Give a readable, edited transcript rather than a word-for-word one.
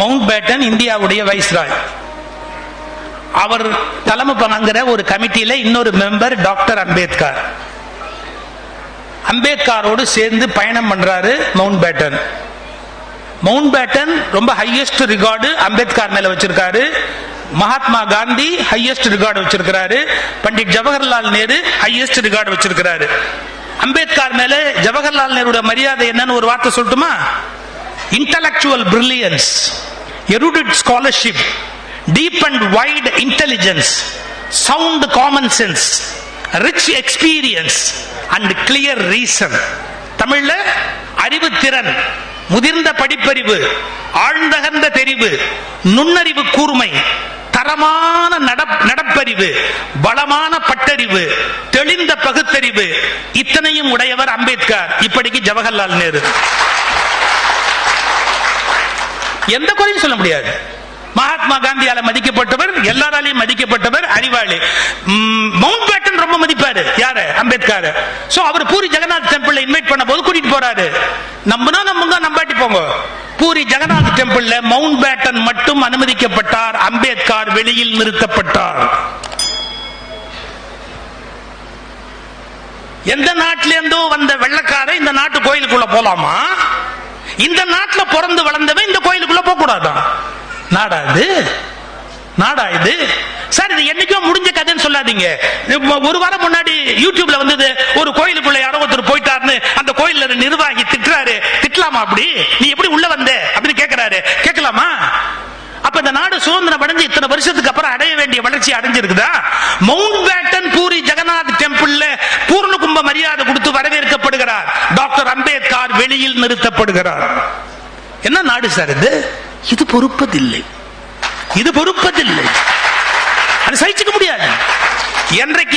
Mount pattern இந்தியாவுடைய viceroy. அவர் தலைமை பங்குற ஒரு கமிட்டியில இன்னொரு மெம்பர் டாக்டர் அம்பேத்கர். அம்பேத்கரோடு சேர்ந்து பயணம் பண்றாரு மவுண்ட் பேட்டன். மவுண்ட் பேட்டன் ரொம்ப ஹையஸ்ட் ரிகார்டு அம்பேத்கர் மேல வச்சிருக்காரு. மகாத்மா காந்தி ஹையஸ்ட் ரிகார்டு வச்சிருக்கிறாரு. பண்டிட் ஜவஹர்லால் நேரு ஹையஸ்ட் ரிகார்டு வச்சிருக்கிறாரு. அம்பேத்கர் மேல ஜவஹர்லால் நேருடைய மரியாதை என்னன்னு ஒரு வார்த்தை சொல்லட்டுமா? Intellectual brilliance, erudite scholarship, deep and wide intelligence, sound common sense, rich experience and clear reason. தமிழ்ல அறிவுத்திறன், முதிர்ந்த படிப்பறிவு, ஆழ்ந்தகர்ந்த தெரிவு, நுண்ணறிவு கூர்மை, தரமான நடப்பறிவு, பலமான பட்டறிவு, தெளிந்த பகுத்தறிவு, இத்தனையும் உடையவர் அம்பேத்கர். இப்படிக்கு ஜவஹர்லால் நேரு. எந்த குறையும் சொல்ல முடியாது. மகாத்மா காந்தியால மதிக்கப்பட்டவர், எல்லாராலையும் மதிக்கப்பட்டவர், அறிவாளி. மவுண்ட் பேட்டன் ரொம்ப மதிப்பாரு யாரு? அம்பேத்கர். சோ அவர் பூரி ஜெகநாத் டெம்பிள் இன்வைட் பண்ண போது கூட்டிட்டு போறாரு. நம்புனா நம்புங்க, நம்பாட்டி போங்க. பூரி ஜெகநாத் டெம்பிள்ல மவுண்ட் பேட்டன் மட்டும் அனுமதிக்கப்பட்டார். அம்பேத்கர் வெளியில் நிறுத்தப்பட்டார். எந்த நாட்டிலிருந்தோ வந்த வெள்ளக்கார இந்த நாட்டு கோயிலுக்குள்ள போலாமா? இந்த நாட்டுல பிறந்து வளர்ந்தவன் இந்த கோயிலுக்குள்ள போக கூடாதான். நாடா இது? நாடா இது? சார் இது என்னைக்கோ முடிஞ்ச கதைன்னு சொல்லாதீங்க. ஒரு வாரம் முன்னாடி யூடியூப்ல வந்தது, ஒரு கோயிலுக்குள்ள யாரோ ஒருத்தர் போயிட்டாருன்னு அந்த கோயில்ல நிர்வாகி திட்டுறாரு. திட்டலாமா? அப்படி நீ எப்படி உள்ள வந்த அப்படின்னு கேட்கிறாரு. கேட்கலாமா? அப்ப இந்த நாடு சுதந்திரம் அடைஞ்சு இத்தனை வருஷத்துக்கு அப்புறம் அடைய வேண்டிய வளர்ச்சி அடைஞ்சிருக்குதா? மவுண்ட் பேட்டன் பூரி ஜெகநாத் டெம்பிள்ல பூர்ண கும்ப மரியாதை கொடுத்து வரவேற்கப்படுகிறார். டாக்டர் அம்பேத்கர் வெளியில் நிறுத்தப்படுகிறார். என்ன நாடு சார் இது? இது பொறுப்பதில்லை. இது பொறுப்பதில்லை. அது சகிச்சுக்க முடியாது. என்றைக்கு